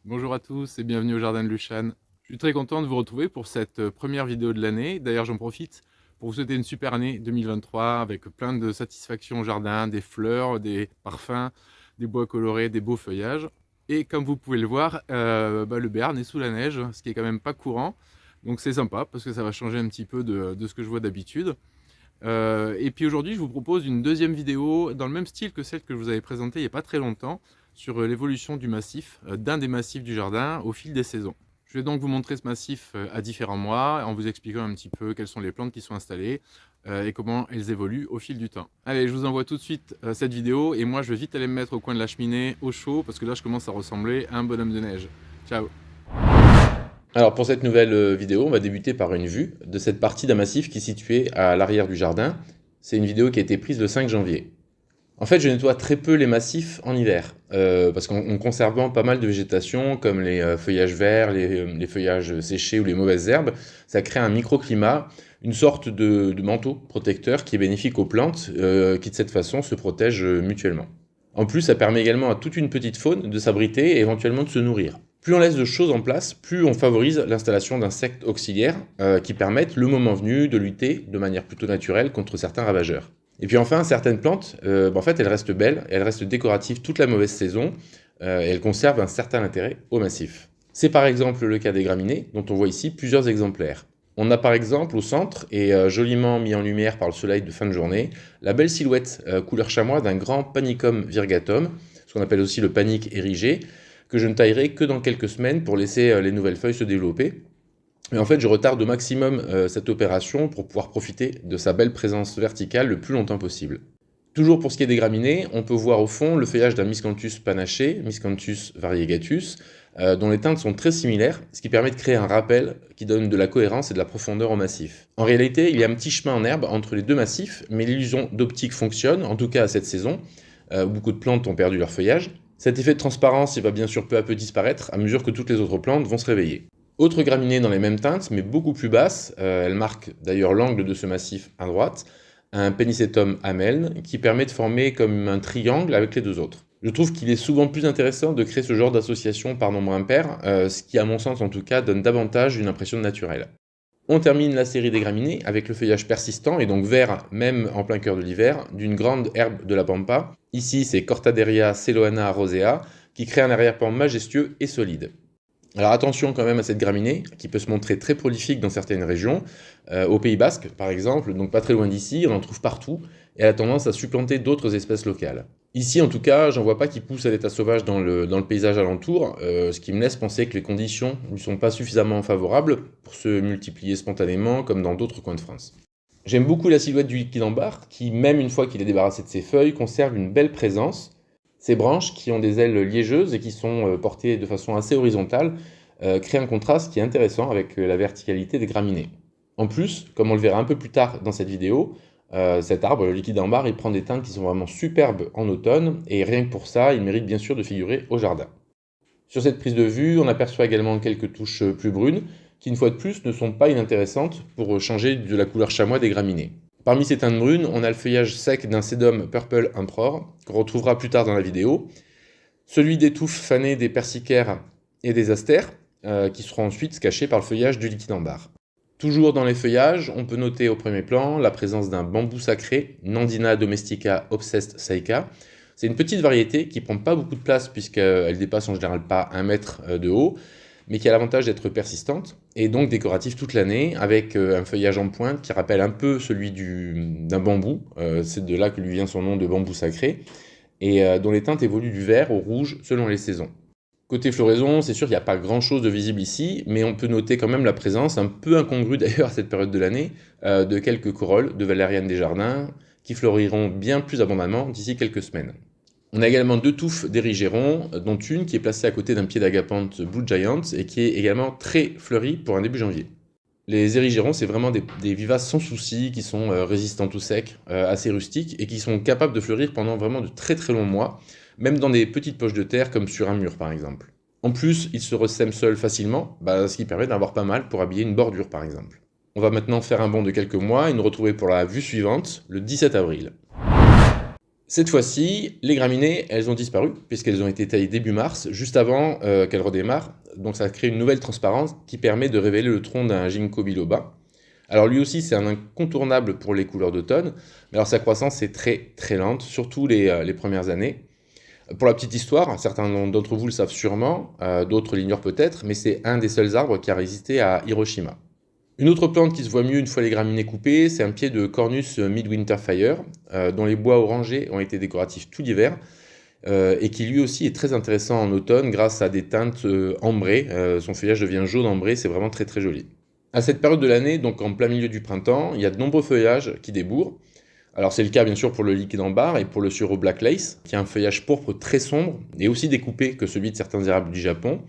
Bonjour à tous et bienvenue au Jardin de Luchan. Je suis très content de vous retrouver pour cette première vidéo de l'année. D'ailleurs, j'en profite pour vous souhaiter une super année 2023 avec plein de satisfaction au jardin, des fleurs, des parfums, des bois colorés, des beaux feuillages. Et comme vous pouvez le voir, le Béarn est sous la neige, ce qui est quand même pas courant. Donc c'est sympa parce que ça va changer un petit peu de ce que je vois d'habitude. Et puis aujourd'hui, je vous propose une deuxième vidéo dans le même style que celle que je vous avais présentée il n'y a pas très longtemps sur l'évolution du massif, d'un des massifs du jardin au fil des saisons. Je vais donc vous montrer ce massif à différents mois en vous expliquant un petit peu quelles sont les plantes qui sont installées et comment elles évoluent au fil du temps. Allez, je vous envoie tout de suite cette vidéo et moi je vais vite aller me mettre au coin de la cheminée au chaud parce que là je commence à ressembler à un bonhomme de neige. Ciao! Alors pour cette nouvelle vidéo, on va débuter par une vue de cette partie d'un massif qui est situé à l'arrière du jardin. C'est une vidéo qui a été prise le 5 janvier. En fait, je nettoie très peu les massifs en hiver, parce qu'en conservant pas mal de végétation, comme les feuillages verts, les feuillages séchés ou les mauvaises herbes, ça crée un microclimat, une sorte de manteau protecteur qui est bénéfique aux plantes, qui de cette façon se protègent mutuellement. En plus, ça permet également à toute une petite faune de s'abriter et éventuellement de se nourrir. Plus on laisse de choses en place, plus on favorise l'installation d'insectes auxiliaires qui permettent, le moment venu, de lutter de manière plutôt naturelle contre certains ravageurs. Et puis enfin, certaines plantes, en fait, elles restent belles, elles restent décoratives toute la mauvaise saison, et elles conservent un certain intérêt au massif. C'est par exemple le cas des graminées, dont on voit ici plusieurs exemplaires. On a par exemple au centre, et joliment mis en lumière par le soleil de fin de journée, la belle silhouette couleur chamois d'un grand Panicum virgatum, ce qu'on appelle aussi le panique érigé, que je ne taillerai que dans quelques semaines pour laisser les nouvelles feuilles se développer. Mais en fait, je retarde au maximum cette opération pour pouvoir profiter de sa belle présence verticale le plus longtemps possible. Toujours pour ce qui est des graminées, on peut voir au fond le feuillage d'un Miscanthus panaché, Miscanthus variegatus, dont les teintes sont très similaires, ce qui permet de créer un rappel qui donne de la cohérence et de la profondeur au massif. En réalité, il y a un petit chemin en herbe entre les deux massifs, mais l'illusion d'optique fonctionne, en tout cas à cette saison, où beaucoup de plantes ont perdu leur feuillage. Cet effet de transparence il va bien sûr peu à peu disparaître à mesure que toutes les autres plantes vont se réveiller. Autre graminée dans les mêmes teintes, mais beaucoup plus basse, elle marque d'ailleurs l'angle de ce massif à droite, un Pennisetum amelne qui permet de former comme un triangle avec les deux autres. Je trouve qu'il est souvent plus intéressant de créer ce genre d'association par nombre impair, ce qui à mon sens en tout cas donne davantage une impression naturelle. On termine la série des graminées avec le feuillage persistant et donc vert même en plein cœur de l'hiver d'une grande herbe de la pampa. Ici c'est Cortaderia celoana rosea qui crée un arrière-plan majestueux et solide. Alors attention quand même à cette graminée, qui peut se montrer très prolifique dans certaines régions. Au Pays Basque, par exemple, donc pas très loin d'ici, on en trouve partout, et elle a tendance à supplanter d'autres espèces locales. Ici, en tout cas, j'en vois pas qui pousse à l'état sauvage dans le paysage alentour, ce qui me laisse penser que les conditions ne sont pas suffisamment favorables pour se multiplier spontanément, comme dans d'autres coins de France. J'aime beaucoup la silhouette du liquidambar, qui, même une fois qu'il est débarrassé de ses feuilles, conserve une belle présence. Ces branches, qui ont des ailes liégeuses et qui sont portées de façon assez horizontale, créent un contraste qui est intéressant avec la verticalité des graminées. En plus, comme on le verra un peu plus tard dans cette vidéo, cet arbre, le liquidambar, il prend des teintes qui sont vraiment superbes en automne, et rien que pour ça, il mérite bien sûr de figurer au jardin. Sur cette prise de vue, on aperçoit également quelques touches plus brunes, qui une fois de plus ne sont pas inintéressantes pour changer de la couleur chamois des graminées. Parmi ces teintes brunes, on a le feuillage sec d'un Sedum Purple Emperor, qu'on retrouvera plus tard dans la vidéo, celui des touffes fanées des persicaires et des astères, qui seront ensuite cachés par le feuillage du liquidambar. Toujours dans les feuillages, on peut noter au premier plan la présence d'un bambou sacré, Nandina domestica obsest saica. C'est une petite variété qui prend pas beaucoup de place puisqu'elle dépasse en général pas 1 mètre de haut, mais qui a l'avantage d'être persistante et donc décorative toute l'année avec un feuillage en pointe qui rappelle un peu celui d'un bambou. C'est de là que lui vient son nom de bambou sacré et dont les teintes évoluent du vert au rouge selon les saisons. Côté floraison, c'est sûr qu'il n'y a pas grand-chose de visible ici, mais on peut noter quand même la présence, un peu incongrue d'ailleurs à cette période de l'année, de quelques corolles de valériane des jardins, qui fleuriront bien plus abondamment d'ici quelques semaines. On a également 2 touffes d'érigérons, dont une qui est placée à côté d'un pied d'agapanthe Blue Giant et qui est également très fleurie pour un début janvier. Les érigérons, c'est vraiment des vivaces sans souci, qui sont résistants au sec, assez rustiques, et qui sont capables de fleurir pendant vraiment de très très longs mois, même dans des petites poches de terre comme sur un mur par exemple. En plus, ils se ressèment seuls facilement, ce qui permet d'avoir pas mal pour habiller une bordure par exemple. On va maintenant faire un bond de quelques mois et nous retrouver pour la vue suivante, le 17 avril. Cette fois-ci, les graminées, elles ont disparu, puisqu'elles ont été taillées début mars, juste avant qu'elles redémarrent. Donc ça crée une nouvelle transparence qui permet de révéler le tronc d'un ginkgo biloba. Alors lui aussi, c'est un incontournable pour les couleurs d'automne, mais alors sa croissance est très très lente, surtout les premières années. Pour la petite histoire, certains d'entre vous le savent sûrement, d'autres l'ignorent peut-être, mais c'est un des seuls arbres qui a résisté à Hiroshima. Une autre plante qui se voit mieux une fois les graminées coupées, c'est un pied de Cornus Midwinter Fire, dont les bois orangés ont été décoratifs tout l'hiver, et qui lui aussi est très intéressant en automne grâce à des teintes ambrées. Son feuillage devient jaune ambré, c'est vraiment très très joli. À cette période de l'année, donc en plein milieu du printemps, il y a de nombreux feuillages qui débourrent. Alors c'est le cas bien sûr pour le liquide ambar et pour le sureau Black Lace, qui a un feuillage pourpre très sombre et aussi découpé que celui de certains érables du Japon.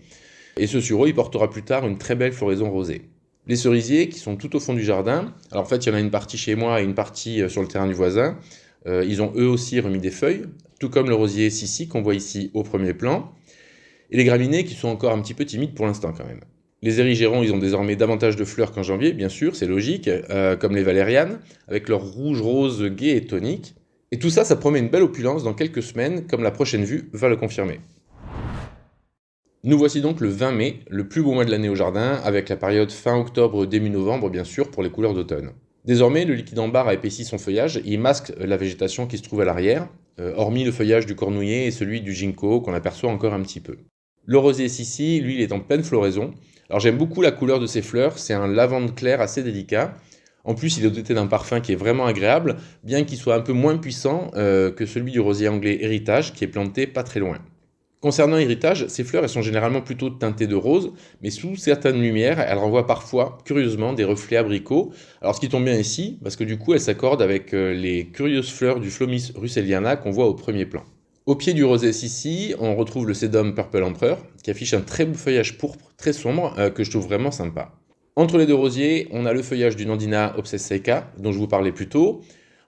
Et ce sureau, il portera plus tard une très belle floraison rosée. Les cerisiers qui sont tout au fond du jardin, alors en fait il y en a une partie chez moi et une partie sur le terrain du voisin, ils ont eux aussi remis des feuilles, tout comme le rosier Sissi qu'on voit ici au premier plan, et les graminées qui sont encore un petit peu timides pour l'instant quand même. Les érigérons, ils ont désormais davantage de fleurs qu'en janvier, bien sûr, c'est logique, comme les valérianes, avec leur rouge-rose gai et tonique. Et tout ça, ça promet une belle opulence dans quelques semaines, comme la prochaine vue va le confirmer. Nous voici donc le 20 mai, le plus beau mois de l'année au jardin, avec la période fin octobre, début novembre bien sûr, pour les couleurs d'automne. Désormais, le liquide ambar a épaissi son feuillage et il masque la végétation qui se trouve à l'arrière, hormis le feuillage du cornouiller et celui du ginkgo qu'on aperçoit encore un petit peu. Le rosier Sissi, lui, il est en pleine floraison. Alors j'aime beaucoup la couleur de ses fleurs, c'est un lavande clair assez délicat. En plus, il est doté d'un parfum qui est vraiment agréable, bien qu'il soit un peu moins puissant que celui du rosier anglais Héritage, qui est planté pas très loin. Concernant Héritage, ces fleurs elles sont généralement plutôt teintées de rose, mais sous certaines lumières, elles renvoient parfois, curieusement, des reflets abricots. Alors ce qui tombe bien ici, parce que du coup, elles s'accordent avec les curieuses fleurs du Phlomis russelliana qu'on voit au premier plan. Au pied du rosier Sissi, on retrouve le Sedum Purple Emperor, qui affiche un très beau feuillage pourpre, très sombre, que je trouve vraiment sympa. Entre les deux rosiers, on a le feuillage du Nandina obsesseca, dont je vous parlais plus tôt.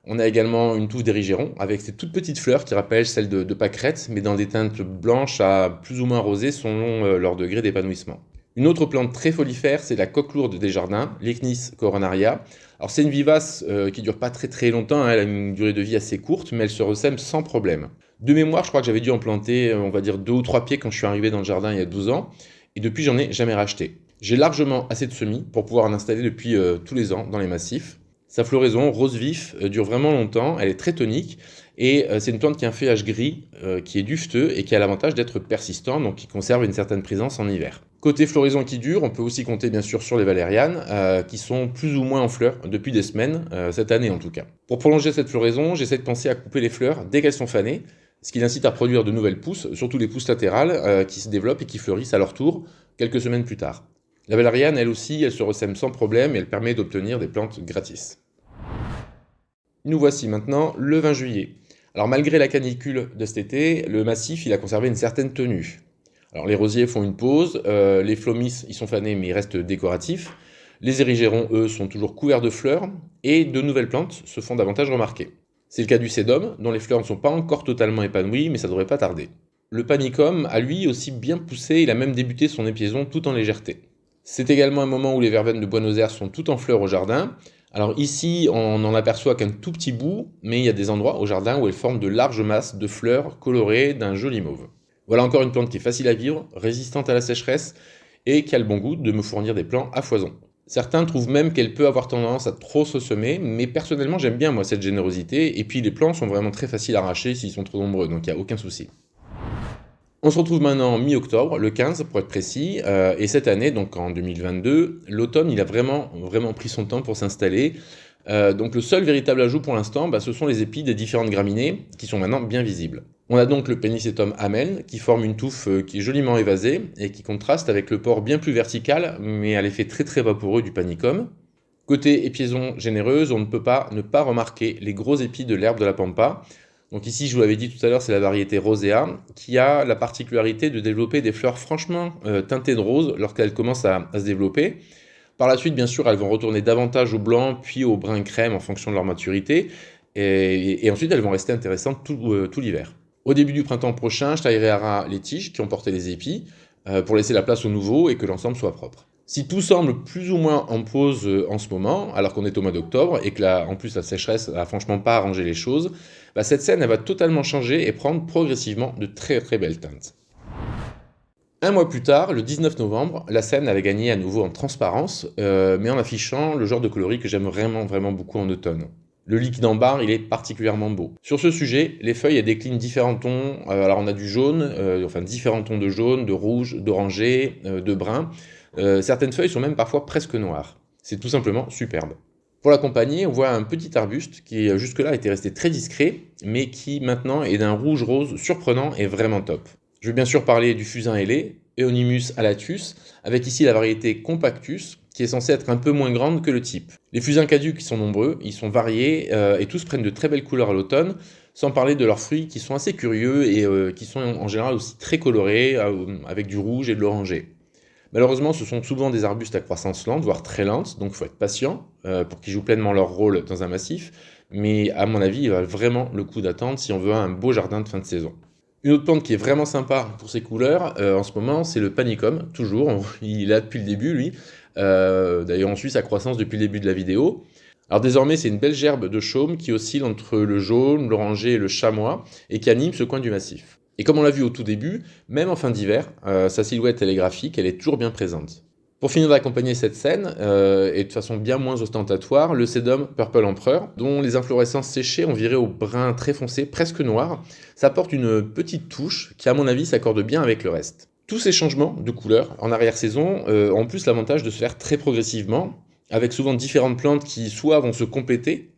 On a également une touffe d'érigéron, avec ces toutes petites fleurs qui rappellent celles de pâquerettes, mais dans des teintes blanches à plus ou moins rosées selon leur degré d'épanouissement. Une autre plante très folifère, c'est la coque lourde des jardins, l'Ecnis coronaria. Alors c'est une vivace qui dure pas très très longtemps, hein, elle a une durée de vie assez courte, mais elle se ressème sans problème. De mémoire, je crois que j'avais dû en planter, on va dire 2 ou 3 pieds quand je suis arrivé dans le jardin il y a 12 ans, et depuis j'en ai jamais racheté. J'ai largement assez de semis pour pouvoir en installer depuis tous les ans dans les massifs. Sa floraison, rose vif, dure vraiment longtemps, elle est très tonique, et c'est une plante qui a un feuillage gris, qui est dufteux, et qui a l'avantage d'être persistant, donc qui conserve une certaine présence en hiver. Côté floraison qui dure, on peut aussi compter bien sûr sur les valérianes, qui sont plus ou moins en fleurs depuis des semaines, cette année en tout cas. Pour prolonger cette floraison, j'essaie de penser à couper les fleurs dès qu'elles sont fanées, ce qui incite à produire de nouvelles pousses, surtout les pousses latérales, qui se développent et qui fleurissent à leur tour, quelques semaines plus tard. La valériane, elle aussi, elle se ressème sans problème et elle permet d'obtenir des plantes gratis. Nous voici maintenant le 20 juillet. Alors malgré la canicule de cet été, le massif il a conservé une certaine tenue. Alors les rosiers font une pause, les phlomis ils sont fanés mais ils restent décoratifs, les érigérons eux sont toujours couverts de fleurs et de nouvelles plantes se font davantage remarquer. C'est le cas du sédum dont les fleurs ne sont pas encore totalement épanouies mais ça devrait pas tarder. Le panicum a lui aussi bien poussé, il a même débuté son épiaison tout en légèreté. C'est également un moment où les verveines de Buenos Aires sont toutes en fleurs au jardin. Alors ici, on n'en aperçoit qu'un tout petit bout, mais il y a des endroits au jardin où elles forment de larges masses de fleurs colorées d'un joli mauve. Voilà encore une plante qui est facile à vivre, résistante à la sécheresse et qui a le bon goût de me fournir des plants à foison. Certains trouvent même qu'elle peut avoir tendance à trop se semer, mais personnellement j'aime bien moi cette générosité, et puis les plants sont vraiment très faciles à arracher s'ils sont trop nombreux, donc il n'y a aucun souci. On se retrouve maintenant mi-octobre, le 15 pour être précis, et cette année, donc en 2022, l'automne il a vraiment pris son temps pour s'installer. Donc le seul véritable ajout pour l'instant, ce sont les épis des différentes graminées qui sont maintenant bien visibles. On a donc le Pennisetum amel qui forme une touffe qui est joliment évasée et qui contraste avec le port bien plus vertical mais à l'effet très très vaporeux du panicum. Côté épiaison généreuse, on ne peut pas ne pas remarquer les gros épis de l'herbe de la pampa. Donc ici, je vous l'avais dit tout à l'heure, c'est la variété rosea qui a la particularité de développer des fleurs franchement teintées de rose lorsqu'elles commencent à se développer. Par la suite, bien sûr, elles vont retourner davantage au blanc puis au brun crème en fonction de leur maturité. Et ensuite, elles vont rester intéressantes tout l'hiver. Au début du printemps prochain, je taillerai à ras les tiges qui ont porté les épis pour laisser la place aux nouveaux et que l'ensemble soit propre. Si tout semble plus ou moins en pause en ce moment, alors qu'on est au mois d'octobre et que en plus la sécheresse n'a franchement pas arrangé les choses, bah, cette scène elle va totalement changer et prendre progressivement de très très belles teintes. Un mois plus tard, le 19 novembre, la scène avait gagné à nouveau en transparence, mais en affichant le genre de coloris que j'aime vraiment vraiment beaucoup en automne. Le liquide en barre, il est particulièrement beau. Sur ce sujet, les feuilles elles déclinent différents tons. Alors on a du jaune, enfin différents tons de jaune, de rouge, d'orangé, de brun. Certaines feuilles sont même parfois presque noires. C'est tout simplement superbe. Pour l'accompagner, on voit un petit arbuste qui jusque-là était resté très discret, mais qui maintenant est d'un rouge-rose surprenant et vraiment top. Je vais bien sûr parler du fusain ailé, Euonymus alatus, avec ici la variété compactus, qui est censée être un peu moins grande que le type. Les fusains caducs sont nombreux, ils sont variés, et tous prennent de très belles couleurs à l'automne, sans parler de leurs fruits qui sont assez curieux et qui sont en général aussi très colorés, avec du rouge et de l'orangé. Malheureusement, ce sont souvent des arbustes à croissance lente, voire très lente, donc il faut être patient pour qu'ils jouent pleinement leur rôle dans un massif, mais à mon avis, il va vraiment le coup d'attendre si on veut un beau jardin de fin de saison. Une autre plante qui est vraiment sympa pour ses couleurs en ce moment, c'est le panicum, toujours, il est là depuis le début lui. D'ailleurs on suit sa croissance depuis le début de la vidéo. Alors désormais c'est une belle gerbe de chaume qui oscille entre le jaune, l'orangé et le chamois et qui anime ce coin du massif. Et comme on l'a vu au tout début, même en fin d'hiver, sa silhouette elle est graphique, elle est toujours bien présente. Pour finir d'accompagner cette scène, et de façon bien moins ostentatoire, le Sedum Purple Emperor, dont les inflorescences séchées ont viré au brun très foncé, presque noir, ça apporte une petite touche qui à mon avis s'accorde bien avec le reste. Tous ces changements de couleur en arrière-saison ont en plus l'avantage de se faire très progressivement, avec souvent différentes plantes qui soit vont se compléter,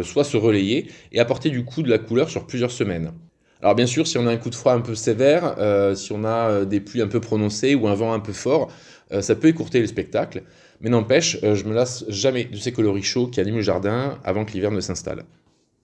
soit se relayer, et apporter du coup de la couleur sur plusieurs semaines. Alors bien sûr, si on a un coup de froid un peu sévère, si on a des pluies un peu prononcées ou un vent un peu fort, ça peut écourter le spectacle, mais n'empêche, je me lasse jamais de ces coloris chauds qui animent le jardin avant que l'hiver ne s'installe.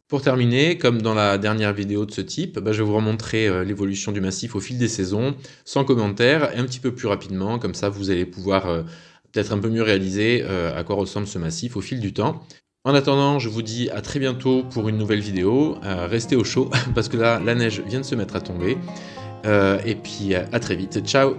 Pour terminer, comme dans la dernière vidéo de ce type, je vais vous remontrer l'évolution du massif au fil des saisons, sans commentaire, et un petit peu plus rapidement, comme ça vous allez pouvoir peut-être un peu mieux réaliser à quoi ressemble ce massif au fil du temps. En attendant, je vous dis à très bientôt pour une nouvelle vidéo, restez au chaud, parce que là, la neige vient de se mettre à tomber, et puis à très vite, ciao!